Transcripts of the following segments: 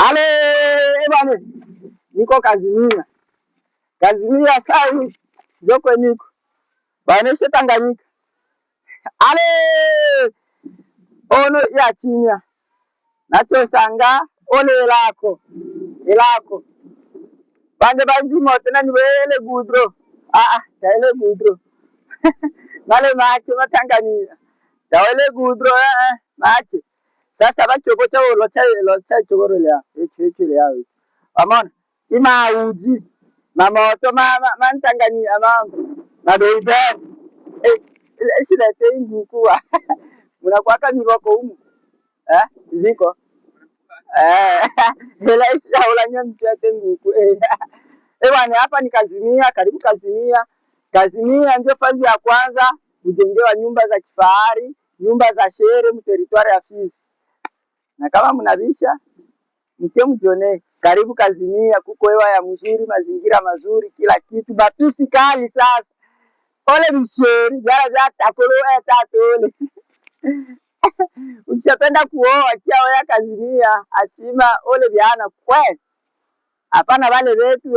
Ale bwana, niko Kazimia. Kazimia sai joko niko. Baoneshe Tanganyika. Ale ono ya chinya. Nacho sanga ole elako. Bande bandi moto na niwele gudro. Taele gudro. Male macho matangania. Taele gudro macho. Sasa bachoko cha lo cha chogoro ya. Eche ya. Amona ima uji mamoto mantangania madoibe silete ngukuwa munakwaka niboko umu ziko hela haula nyamtiate nguku bwana. Hapa ni Kazimia, karibu Kazimia. Kazimia ndio fazi ya kwanza kujengewa nyumba za kifahari, nyumba za sherehe mteritwari ya Fizi, na kama mnabisha mke mjone. Karibu Kazimia, kuko hewa ya mzuri, mazingira mazuri, kila kitu, bapisi kali. Sasa ole msheri jara za takolo tatole ukishapenda kuoa kia oya Kazimia atima ole biana kwe. Hapana wale wetu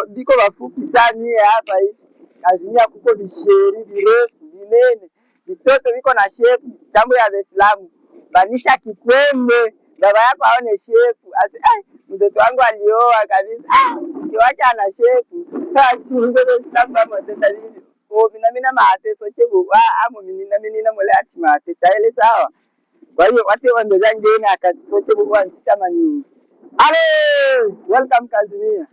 biko wafupi sana hapa hivi. Kazimia kuko bisheri birefu binene, vitoto biko na shepu chambo ya Waislamu. Banisha kikwembe baba yako aone shepu. Mtoto wangu alioa kabisa. Mke wake ana shepu. Ngoro sitamba mtenda nini. Mina mate soche buwa amo mina mole ati mate taele sawa. Kwa hiyo wate wandozange na akati soche buwa nsitamani. Ale, welcome Kazimia.